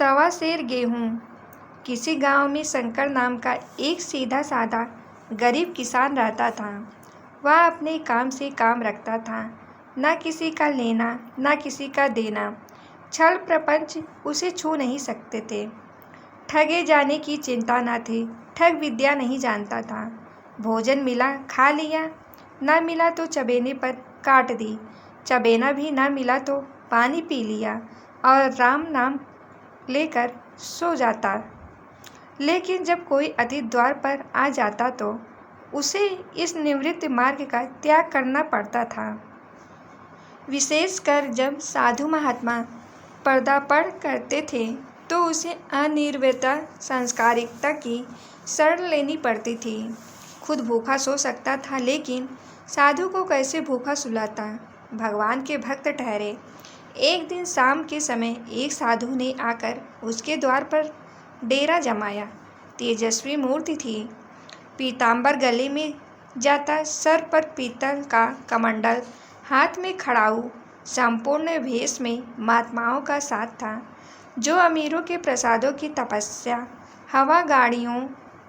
सवा सेर गेहूँ। किसी गांव में शंकर नाम का एक सीधा साधा गरीब किसान रहता था। वह अपने काम से काम रखता था, ना किसी का लेना ना किसी का देना। छल प्रपंच उसे छू नहीं सकते थे। ठगे जाने की चिंता न थी। ठग विद्या नहीं जानता था। भोजन मिला खा लिया, ना मिला तो चबेने पर काट दी। चबेना भी ना मिला तो पानी पी लिया और राम नाम लेकर सो जाता। लेकिन जब कोई अतिथि द्वार पर आ जाता तो उसे इस निवृत्त मार्ग का त्याग करना पड़ता था। विशेषकर जब साधु महात्मा पदार्पण करते थे तो उसे अनिर्वृत्ता सांसारिकता की शरण लेनी पड़ती थी। खुद भूखा सो सकता था, लेकिन साधु को कैसे भूखा सुलाता। भगवान के भक्त ठहरे। एक दिन शाम के समय एक साधु ने आकर उसके द्वार पर डेरा जमाया। तेजस्वी मूर्ति थी। पीतांबर गले में जाता, सर पर पीतल का कमंडल, हाथ में खड़ाऊ, संपूर्ण भेष में महात्माओं का साथ था। जो अमीरों के प्रसादों की तपस्या, हवा गाड़ियों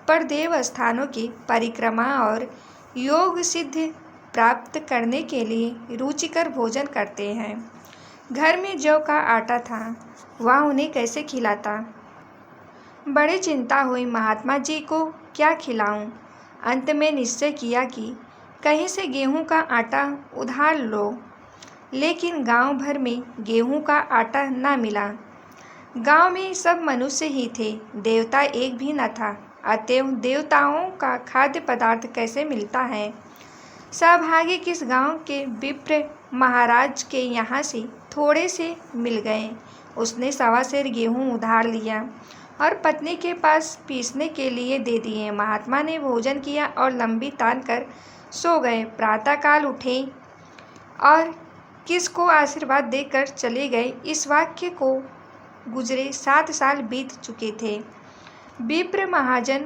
पर देव स्थानों की परिक्रमा और योग सिद्धि प्राप्त करने के लिए रुचिकर भोजन करते हैं। घर में जौ का आटा था, वह उन्हें कैसे खिलाता। बड़ी चिंता हुई, महात्मा जी को क्या खिलाऊं। अंत में निश्चय किया कि कहीं से गेहूं का आटा उधार लो। लेकिन गांव भर में गेहूं का आटा न मिला। गांव में सब मनुष्य ही थे, देवता एक भी न था। अतएव देवताओं का खाद्य पदार्थ कैसे मिलता है। सौभाग्य किस गांव के विप्र महाराज के यहाँ से थोड़े से मिल गए। उसने सवा सेर गेहूं उधार लिया और पत्नी के पास पीसने के लिए दे दिए। महात्मा ने भोजन किया और लंबी तान कर सो गए। प्रातःकाल उठे और किसको आशीर्वाद देकर चले गए। इस वाक्य को गुजरे 7 साल बीत चुके थे। विप्र महाजन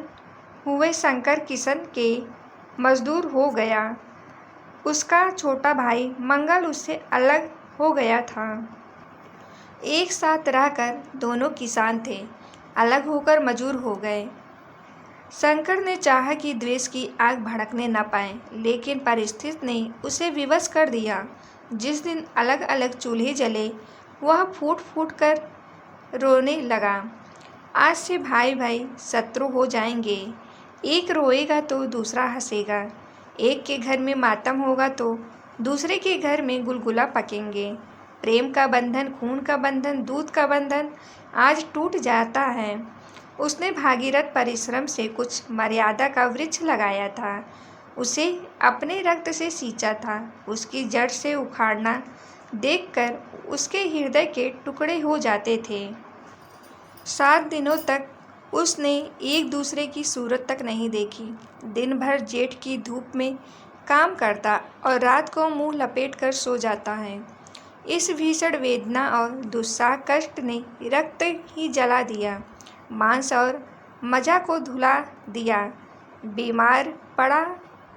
हुए शंकर किशन के मजदूर हो गया। उसका छोटा भाई मंगल उससे अलग हो गया था। एक साथ रहकर दोनों किसान थे, अलग होकर मजूर हो गए। शंकर ने चाहा कि द्वेष की आग भड़कने न पाए, लेकिन परिस्थिति ने उसे विवश कर दिया। जिस दिन अलग अलग चूल्हे जले, वह फूट फूट कर रोने लगा। आज से भाई भाई शत्रु हो जाएंगे। एक रोएगा तो दूसरा हंसेगा। एक के घर में मातम होगा तो दूसरे के घर में गुलगुला पकेंगे। प्रेम का बंधन, खून का बंधन, दूध का बंधन आज टूट जाता है। उसने भागीरथ परिश्रम से कुछ मर्यादा का वृक्ष लगाया था। उसे अपने रक्त से सींचा था। उसकी जड़ से उखाड़ना देखकर उसके हृदय के टुकड़े हो जाते थे। 7 दिनों तक उसने एक दूसरे की सूरत तक नहीं देखी। दिन भर जेठ की धूप में काम करता और रात को मुंह लपेट कर सो जाता है। इस भीषण वेदना और दुस्साह कष्ट ने रक्त ही जला दिया, मांस और मज्जा को धुला दिया। बीमार पड़ा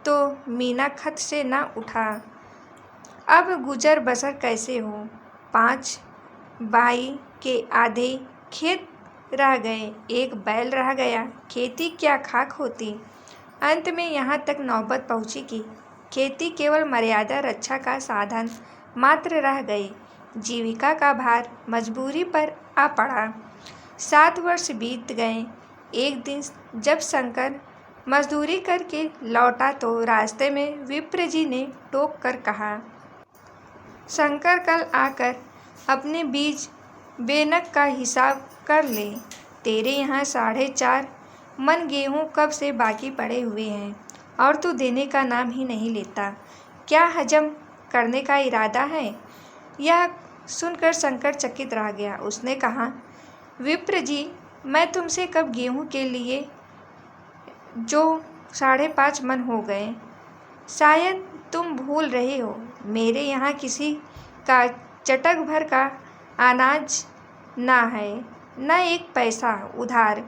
तो मीना खत से न उठा। अब गुजर बसर कैसे हो। 5 भाई के आधे खेत रह गए, एक बैल रह गया। खेती क्या खाक होती। अंत में यहाँ तक नौबत पहुँची कि खेती केवल मर्यादा रक्षा का साधन मात्र रह गई। जीविका का भार मजबूरी पर आ पड़ा। 7 वर्ष बीत गए। एक दिन जब शंकर मजदूरी करके लौटा तो रास्ते में विप्र जी ने टोक कर कहा, शंकर कल आकर अपने बीज बेनक का हिसाब कर ले। तेरे यहाँ 4.5 मन गेहूँ कब से बाकी पड़े हुए हैं और तू देने का नाम ही नहीं लेता। क्या हजम करने का इरादा है। यह सुनकर शंकर चकित रह गया। उसने कहा, विप्र जी, मैं तुमसे कब गेहूँ के लिए जो 5.5 मन हो गए। शायद तुम भूल रहे हो, मेरे यहाँ किसी का चटक भर का अनाज ना है, न एक पैसा उधार।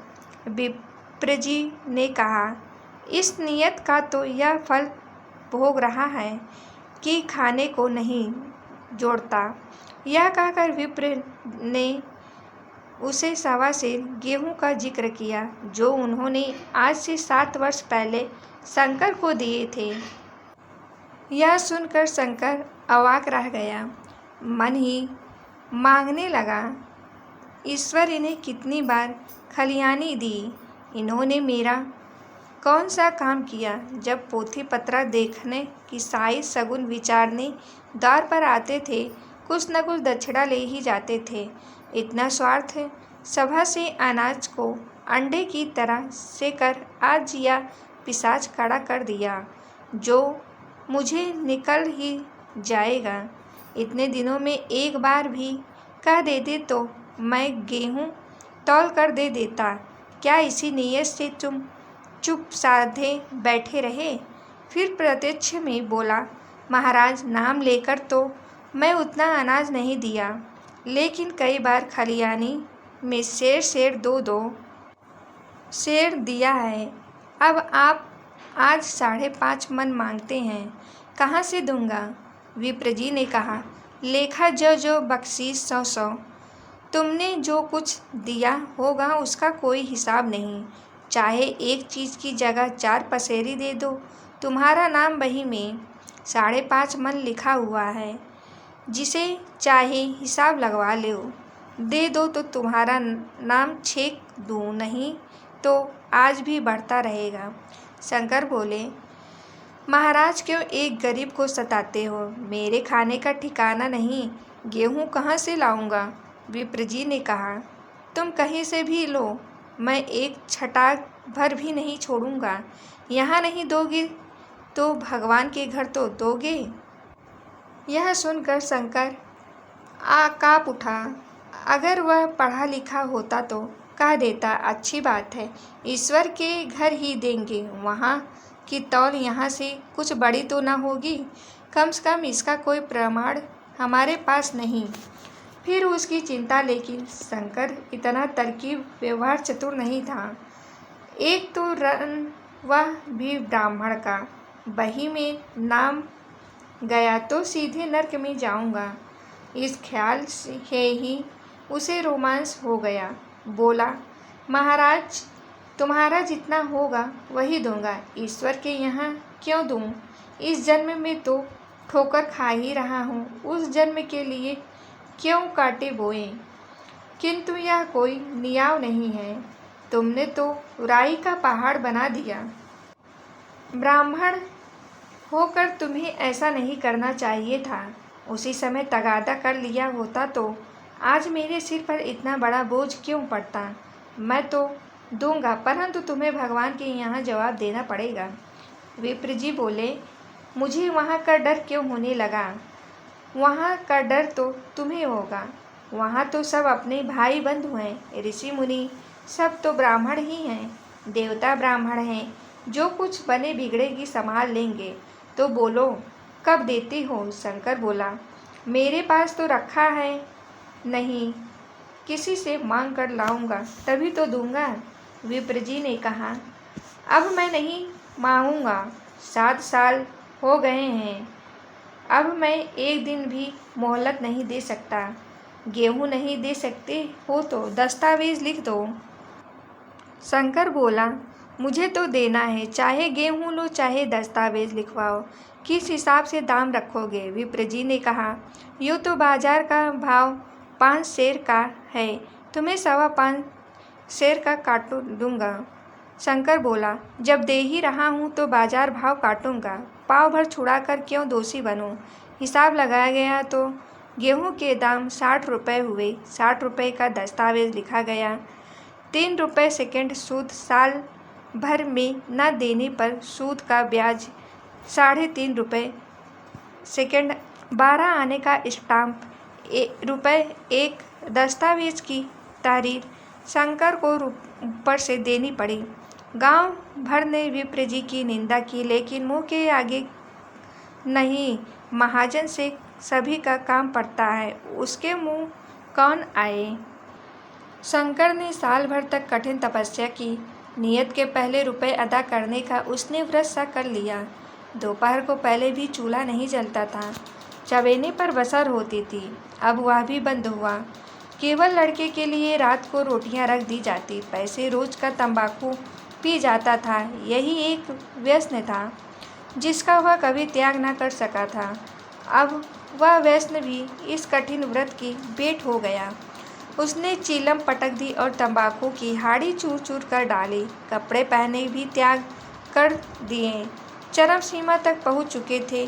विप्र जी ने कहा, इस नियत का तो यह फल भोग रहा है कि खाने को नहीं जोड़ता। यह कहकर विप्र ने उसे 1.25 सेर गेहूं का जिक्र किया जो उन्होंने आज से 7 वर्ष पहले शंकर को दिए थे। यह सुनकर शंकर अवाक रह गया, मन ही मांगने लगा, ईश्वर इन्हें कितनी बार खलियानी दी। इन्होंने मेरा कौन सा काम किया। जब पोथी पत्रा देखने की साई सगुन विचारने द्वार पर आते थे, कुछ न कुछ दक्षिणा ले ही जाते थे। इतना स्वार्थ सभा से अनाज को अंडे की तरह सेकर आज यह पिशाच खड़ा कर दिया जो मुझे निकल ही जाएगा। इतने दिनों में एक बार भी कह देते तो मैं गेहूं तौल कर दे देता। क्या इसी नीयत से तुम चुप साधे बैठे रहे। फिर प्रत्यक्ष में बोला, महाराज नाम लेकर तो मैं उतना अनाज नहीं दिया, लेकिन कई बार खलियानी में सेर 2-2 सेर दिया है। अब आप आज 5.5 मन मांगते हैं, कहाँ से दूंगा। विप्र जी ने कहा, लेखा जो बख्शीश 100 तुमने जो कुछ दिया होगा उसका कोई हिसाब नहीं। चाहे एक चीज़ की जगह 4 पसेरी दे दो, तुम्हारा नाम बही में 5.5 मन लिखा हुआ है। जिसे चाहे हिसाब लगवा लो, दे दो तो तुम्हारा नाम छेक दूँ, नहीं तो आज भी बढ़ता रहेगा। शंकर बोले, महाराज क्यों एक गरीब को सताते हो। मेरे खाने का ठिकाना नहीं, गेहूं कहाँ से लाऊंगा। विप्र जी ने कहा, तुम कहीं से भी लो, मैं एक छटाक भर भी नहीं छोड़ूंगा। यहाँ नहीं दोगे तो भगवान के घर तो दोगे। यह सुनकर शंकर काँप उठा। अगर वह पढ़ा लिखा होता तो कह देता, अच्छी बात है, ईश्वर के घर ही देंगे। वहाँ की तौल यहाँ से कुछ बड़ी तो न होगी। कम से कम इसका कोई प्रमाण हमारे पास नहीं। फिर उसकी चिंता, लेकिन शंकर इतना तरकीब व्यवहार चतुर नहीं था। एक तो रन वह भी ब्राह्मण का, बही में नाम गया तो सीधे नरक में जाऊंगा। इस ख्याल से ही उसे रोमांस हो गया। बोला, महाराज तुम्हारा जितना होगा वही दूंगा, ईश्वर के यहाँ क्यों दूं। इस जन्म में तो ठोकर खा ही रहा हूँ, उस जन्म के लिए क्यों काटे बोए। किंतु यह कोई नियाव नहीं है, तुमने तो राई का पहाड़ बना दिया। ब्राह्मण होकर तुम्हें ऐसा नहीं करना चाहिए था। उसी समय तगादा कर लिया होता तो आज मेरे सिर पर इतना बड़ा बोझ क्यों पड़ता। मैं तो दूंगा, परंतु तुम्हें भगवान के यहाँ जवाब देना पड़ेगा। विप्र जी बोले, मुझे वहाँ का डर क्यों होने लगा। वहाँ का डर तो तुम्हें होगा। वहाँ तो सब अपने भाई बंधु हैं, ऋषि मुनि सब तो ब्राह्मण ही हैं, देवता ब्राह्मण हैं, जो कुछ बने बिगड़े की संभाल लेंगे। तो बोलो कब देती हो। शंकर बोला, मेरे पास तो रखा है नहीं, किसी से मांग कर लाऊंगा तभी तो दूंगा। विप्र जी ने कहा, अब मैं नहीं मांगूंगा, 7 साल हो गए हैं, अब मैं एक दिन भी मोहलत नहीं दे सकता। गेहूं नहीं दे सकते हो तो दस्तावेज लिख दो। शंकर बोला, मुझे तो देना है, चाहे गेहूं लो चाहे दस्तावेज लिखवाओ। किस हिसाब से दाम रखोगे। विप्र जी ने कहा, यूँ तो बाजार का भाव 5 सेर का है, तुम्हें 5.25 सेर का काट दूंगा। शंकर बोला, जब दे ही रहा हूँ तो बाजार भाव काटूंगा, पाव भर छुड़ाकर क्यों दोषी बनूं। हिसाब लगाया गया तो गेहूं के दाम 60 रुपये हुए। 60 रुपये का दस्तावेज लिखा गया। 3 रुपये सेकंड सूद, साल भर में न देने पर सूद का ब्याज 3.5 रुपये सेकंड, 12 आने का स्टाम्प ₹1। दस्तावेज की तारीख शंकर को ऊपर से देनी पड़ी। गांव भर ने विप्र जी की निंदा की, लेकिन मुंह के आगे नहीं। महाजन से सभी का काम पड़ता है, उसके मुंह कौन आए। शंकर ने साल भर तक कठिन तपस्या की। नियत के पहले रुपए अदा करने का उसने व्रत सा कर लिया। दोपहर को पहले भी चूल्हा नहीं जलता था, चवेने पर बसर होती थी, अब वह भी बंद हुआ। केवल लड़के के लिए रात को रोटियां रख दी जाती, पैसे रोज का तंबाकू पी जाता था। यही एक व्यसन था जिसका वह कभी त्याग न कर सका था। अब वह व्यसन भी इस कठिन व्रत की भेंट हो गया। उसने चीलम पटक दी और तंबाकू की हाड़ी चूर चूर कर डाली। कपड़े पहने भी त्याग कर दिए, चरम सीमा तक पहुंच चुके थे।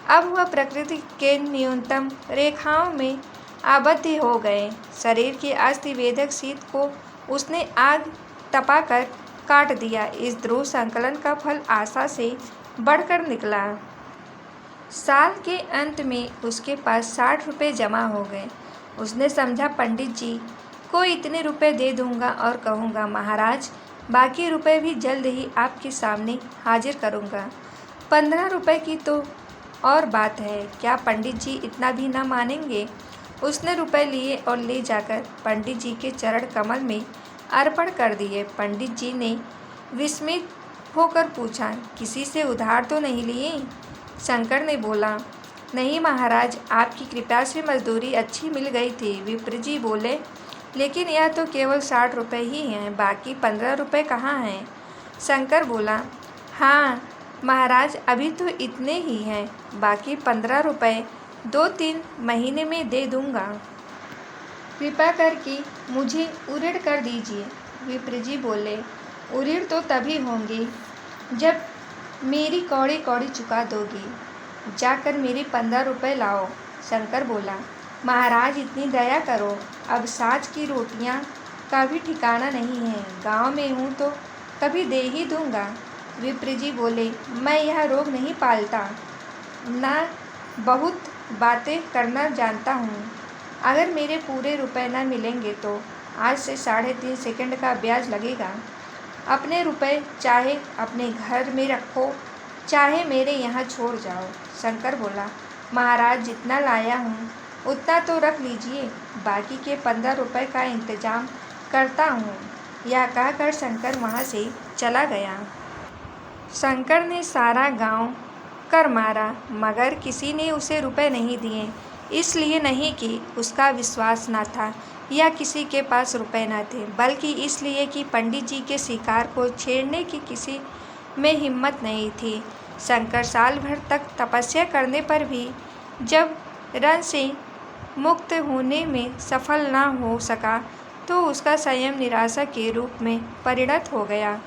अब वह प्रकृति के न्यूनतम रेखाओं में आबद्ध हो गए। शरीर के अस्थिवेदक शीत को उसने आग तपाकर काट दिया। इस द्रोह संकलन का फल आशा से बढ़कर निकला। साल के अंत में उसके पास 60 रुपये जमा हो गए। उसने समझा, पंडित जी को इतने रुपए दे दूंगा और कहूँगा, महाराज बाकी रुपए भी जल्द ही आपके सामने हाजिर करूँगा। 15 रुपये की तो और बात है, क्या पंडित जी इतना भी न मानेंगे? उसने रुपए लिए और ले जाकर पंडित जी के चरण कमल में अर्पण कर दिए। पंडित जी ने विस्मित होकर पूछा, किसी से उधार तो नहीं लिए? शंकर ने बोला, नहीं महाराज, आपकी कृपा से मजदूरी अच्छी मिल गई थी। विप्र जी बोले, लेकिन यह तो केवल 60 रुपये ही हैं, बाकी 15 रुपये कहाँ हैं? शंकर बोला, हाँ महाराज, अभी तो इतने ही हैं, बाकी 15 रुपये 2-3 महीने में दे दूंगा। कृपा करके मुझे उऋण कर दीजिए। विप्र जी बोले, उऋण तो तभी होंगे जब मेरी कौड़ी कौड़ी चुका दोगी। जाकर मेरे 15 रुपये लाओ। शंकर बोला, महाराज इतनी दया करो, अब साँझ की रोटियां का भी ठिकाना नहीं है। गांव में हूँ तो कभी दे ही दूंगा। विप्र जी बोले, मैं यह रोग नहीं पालता, ना बहुत बातें करना जानता हूँ। अगर मेरे पूरे रुपए न मिलेंगे तो आज से 3.5 सेकंड का ब्याज लगेगा। अपने रुपए चाहे अपने घर में रखो, चाहे मेरे यहाँ छोड़ जाओ। शंकर बोला, महाराज जितना लाया हूँ उतना तो रख लीजिए, बाकी के 15 रुपये का इंतजाम करता हूँ। यह कहकर शंकर वहाँ से चला गया। शंकर ने सारा गांव कर मारा, मगर किसी ने उसे रुपए नहीं दिए। इसलिए नहीं कि उसका विश्वास न था या किसी के पास रुपए न थे, बल्कि इसलिए कि पंडित जी के शिकार को छेड़ने की किसी में हिम्मत नहीं थी। शंकर साल भर तक तपस्या करने पर भी जब रण से मुक्त होने में सफल न हो सका तो उसका संयम निराशा के रूप में परिणत हो गया।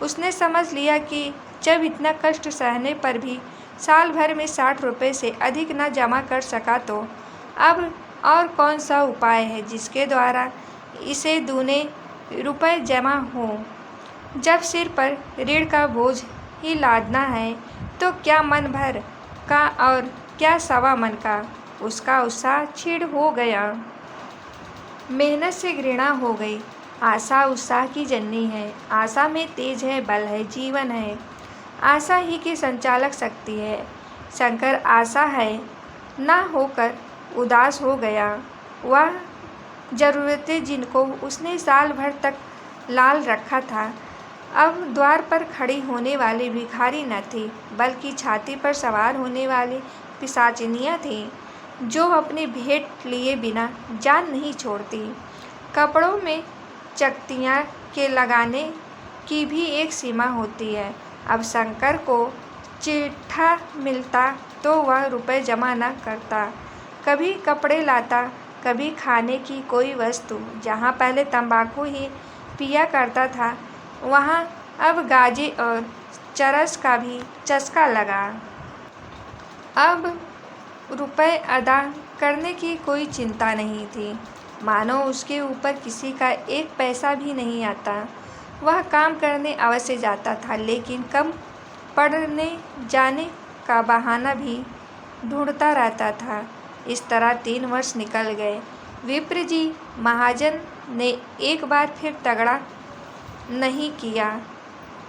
उसने समझ लिया कि जब इतना कष्ट सहने पर भी साल भर में 60 रुपये से अधिक न जमा कर सका तो अब और कौन सा उपाय है जिसके द्वारा इसे दूने रुपए जमा हो। जब सिर पर ऋण का बोझ ही लादना है तो क्या मन भर का और क्या सवा मन का। उसका उत्साह क्षीण हो गया। मेहनत से घृणा हो गई। आशा उत्साह की जननी है। आशा में तेज है, बल है, जीवन है। आशा ही की संचालक शक्ति है। शंकर आशा है ना होकर उदास हो गया। वह ज़रूरतें जिनको उसने साल भर तक लाल रखा था अब द्वार पर खड़ी होने वाली भिखारी न थी, बल्कि छाती पर सवार होने वाली पिशाचिनियाँ थीं, जो अपनी भेंट लिए बिना जान नहीं छोड़ती। कपड़ों में चकतियाँ के लगाने की भी एक सीमा होती है। अब शंकर को चिट्ठा मिलता तो वह रुपए जमा न करता। कभी कपड़े लाता, कभी खाने की कोई वस्तु। जहाँ पहले तंबाकू ही पिया करता था, वहाँ अब गांजे और चरस का भी चस्का लगा। अब रुपए अदा करने की कोई चिंता नहीं थी, मानो उसके ऊपर किसी का एक पैसा भी नहीं आता। वह काम करने अवश्य जाता था, लेकिन कम पढ़ने जाने का बहाना भी ढूंढता रहता था। इस तरह 3 वर्ष निकल गए। विप्र जी महाजन ने एक बार फिर तगड़ा नहीं किया।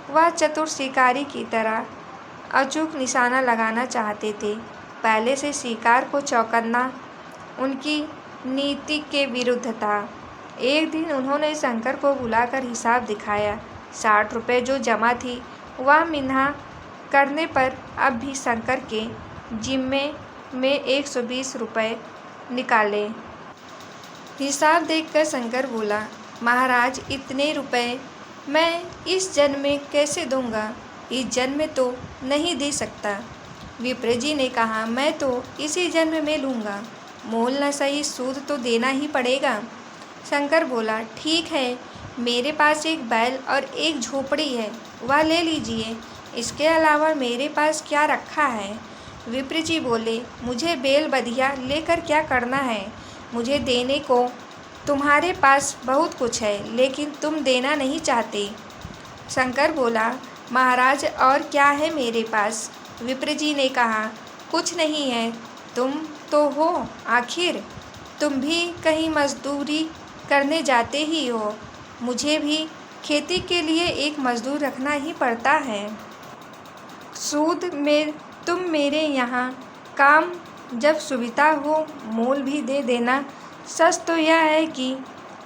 वह चतुर शिकारी की तरह अचूक निशाना लगाना चाहते थे। पहले से शिकार को चौंकाना उनकी नीति के विरुद्ध था। एक दिन उन्होंने शंकर को बुलाकर हिसाब दिखाया। 60 रुपये जो जमा थी वह मिन्हा करने पर अब भी शंकर के जिम्मे में 120 रुपये निकाले। हिसाब देखकर शंकर बोला, महाराज इतने रुपए मैं इस जन्म में कैसे दूंगा? इस जन्म में तो नहीं दे सकता। विप्र जी ने कहा, मैं तो इसी जन्म में लूँगा। मोल न सही सूद तो देना ही पड़ेगा। शंकर बोला, ठीक है, मेरे पास एक बैल और एक झोपड़ी है, वह ले लीजिए। इसके अलावा मेरे पास क्या रखा है? विप्र जी बोले, मुझे बैल बधिया लेकर क्या करना है? मुझे देने को तुम्हारे पास बहुत कुछ है, लेकिन तुम देना नहीं चाहते। शंकर बोला, महाराज और क्या है मेरे पास? विप्र जी ने कहा, कुछ नहीं है, तुम तो हो, आखिर तुम भी कहीं मजदूरी करने जाते ही हो। मुझे भी खेती के लिए एक मजदूर रखना ही पड़ता है। सूद में तुम मेरे यहाँ काम जब सुविधा हो मोल भी दे देना। सच तो यह है कि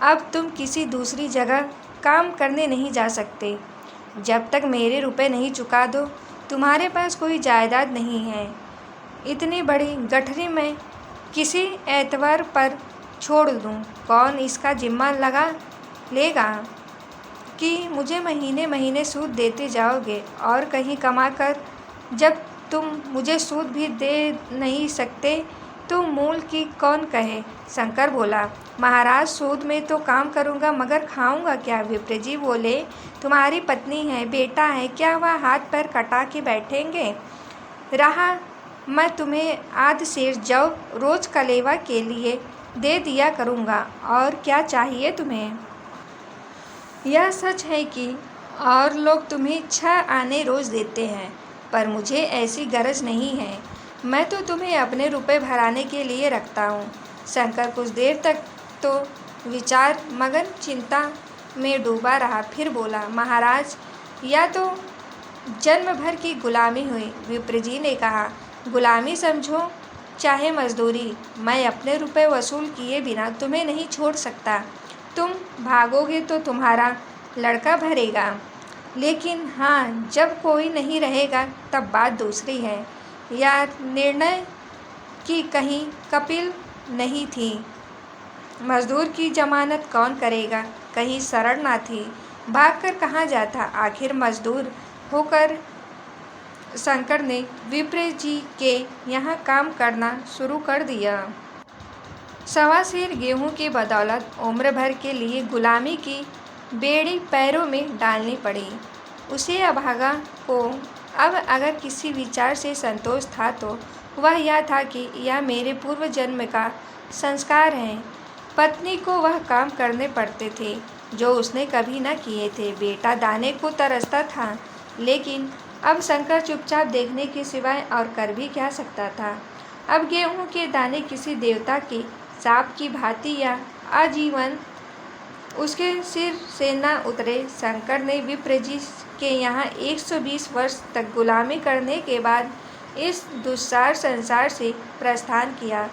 अब तुम किसी दूसरी जगह काम करने नहीं जा सकते। जब तक मेरे रुपए नहीं चुका दो, तुम्हारे पास कोई जायदाद नहीं है। इतनी बड़ी गठरी मैं किसी एतवार पर छोड़ दूँ, कौन इसका जिम्मा लगा लेगा कि मुझे महीने महीने सूद देते जाओगे, और कहीं कमाकर जब तुम मुझे सूद भी दे नहीं सकते तो मूल की कौन कहे? शंकर बोला, महाराज सूद में तो काम करूँगा, मगर खाऊँगा क्या? विप्र जी बोले, तुम्हारी पत्नी है, बेटा है, क्या वह हाथ पैर कटा के बैठेंगे? रहा मैं तुम्हें आध सेर जौ रोज कलेवा के लिए दे दिया करूँगा, और क्या चाहिए तुम्हें? यह सच है कि और लोग तुम्हें 6 आने रोज देते हैं, पर मुझे ऐसी गरज नहीं है। मैं तो तुम्हें अपने रुपए भराने के लिए रखता हूँ। शंकर कुछ देर तक तो विचार मगन चिंता में डूबा रहा, फिर बोला, महाराज या तो जन्म भर की गुलामी हुई। विप्र जी ने कहा, गुलामी समझो चाहे मजदूरी, मैं अपने रुपए वसूल किए बिना तुम्हें नहीं छोड़ सकता। तुम भागोगे तो तुम्हारा लड़का भरेगा, लेकिन हाँ, जब कोई नहीं रहेगा तब बात दूसरी है। यह निर्णय की कहीं कपिल नहीं थी। मजदूर की जमानत कौन करेगा? कहीं शरण ना थी, भागकर कहाँ जाता? आखिर मजदूर होकर शंकर ने विप्र जी के यहाँ काम करना शुरू कर दिया। 1.25 सेर गेहूँ की बदौलत उम्र भर के लिए गुलामी की बेड़ी पैरों में डालनी पड़ी। उसे अभागा को अब अगर किसी विचार से संतोष था तो वह यह था कि यह मेरे पूर्व जन्म का संस्कार है। पत्नी को वह काम करने पड़ते थे जो उसने कभी न किए थे। बेटा दाने को तरसता था, लेकिन अब शंकर चुपचाप देखने के सिवाय और कर भी क्या सकता था। अब गेहूं के दाने किसी देवता के शाप की भांति या आजीवन उसके सिर से न उतरे। शंकर ने विप्र जी के यहाँ 120 वर्ष तक गुलामी करने के बाद इस दुस्सार संसार से प्रस्थान किया।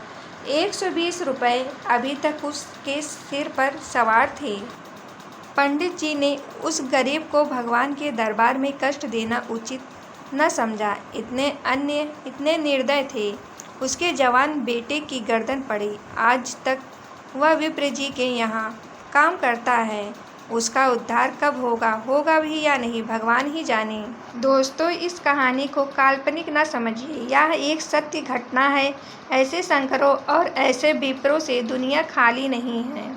120 रुपए अभी तक उसके सिर पर सवार थे। पंडित जी ने उस गरीब को भगवान के दरबार में कष्ट देना उचित न समझा। इतने निर्दय थे। उसके जवान बेटे की गर्दन पड़ी। आज तक वह विप्र जी के यहाँ काम करता है। उसका उद्धार कब होगा भी या नहीं, भगवान ही जाने। दोस्तों, इस कहानी को काल्पनिक न समझिए, यह एक सत्य घटना है। ऐसे शंकरों और ऐसे विप्रों से दुनिया खाली नहीं है।